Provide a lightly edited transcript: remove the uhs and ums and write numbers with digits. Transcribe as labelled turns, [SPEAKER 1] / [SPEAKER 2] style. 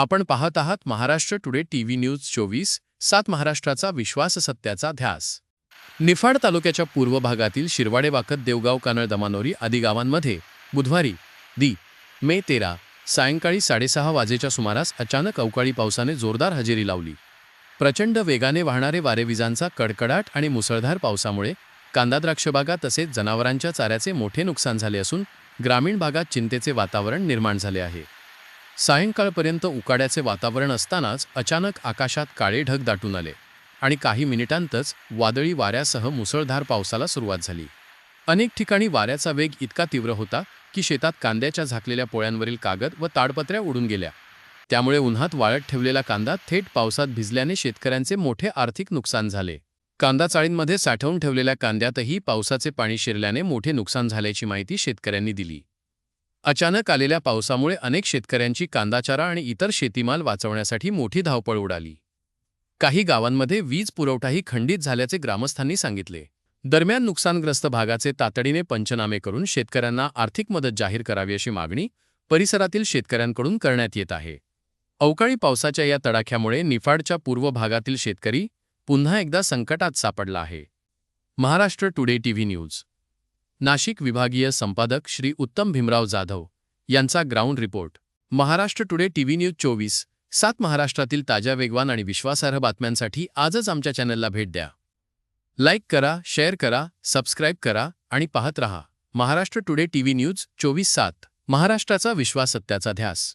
[SPEAKER 1] आपण पाहत आहात महाराष्ट्र टुडे टीव्ही न्यूज 24/7 महाराष्ट्राचा विश्वास सत्याचा ध्यास। निफाड तालुक्याच्या पूर्व भागातील शिरवाडे वाकत देवगाव कानळ दमानोरी आदी गावांमध्ये बुधवारी मे 13 सायंकाळी 6:30 वाजेच्या सुमारास अचानक अवकाळी पावसाने जोरदार हजेरी लावली। प्रचंड वेगाने वाहणारे वारे, विजांचा कडकडाट आणि मुसळधार पावसामुळे कांदा, द्राक्षबागा तसेच जनावरांच्या चाऱ्याचे मोठे नुकसान झाले असून ग्रामीण भागात चिंतेचे वातावरण निर्माण झाले आहे। सायंकाळपर्यंत उकाड्याचे वातावरण असतानाच अचानक आकाशात काळे ढग दाटून आले आणि काही मिनिटांतच वादळी वाऱ्यासह मुसळधार पावसाला सुरुवात झाली। अनेक ठिकाणी वाऱ्याचा वेग इतका तीव्र होता की शेतात कांद्याच्या झाकलेल्या पोळ्यांवरील कागद व ताडपत्र्या उडून गेल्या। त्यामुळे उन्हात वाळत ठेवलेला कांदा थेट पावसात भिजल्याने शेतकऱ्यांचे मोठे आर्थिक नुकसान झाले। कांदा चाळींमध्ये साठवून ठेवलेल्या कांद्यातही पावसाचे पाणी शिरल्याने मोठे नुकसान झाल्याची माहिती शेतकऱ्यांनी दिली। अचानक आलेल्या पावसामुळे अनेक शेतकऱ्यांची कांदाचारा आणि इतर शेतीमाल वाचवण्यासाठी मोठी धावपळ उडाली। काही गावांमध्ये वीज पुरवठाही खंडित झाल्याचे ग्रामस्थांनी सांगितले। दरम्यान नुकसानग्रस्त भागाचे तातडीने पंचनामे करून शेतकऱ्यांना आर्थिक मदत जाहीर करावी अशी मागणी परिसरातील शेतकऱ्यांकडून करण्यात येत आहे। अवकाळी पावसाच्या या तडाख्यामुळे निफाडच्या पूर्व भागातील शेतकरी पुन्हा एकदा संकटात सापडला आहे। Maharashtra today TV news Nashik विभागीय संपादक श्री उत्तम भीमराव जाधव यांचा ground report. Maharashtra today TV news 24/7 महाराष्ट्रातील ताज्या, वेगवान आणि विश्वासार्ह बातम्यांसाठी आजच आमच्या चॅनलला भेट द्या। लाईक करा, शेअर करा, सबस्क्राईब करा आणि पाहत रहा महाराष्ट्र टुडे टीव्ही न्यूज 24/7 महाराष्ट्राचा विश्वास सत्याचा ध्यास।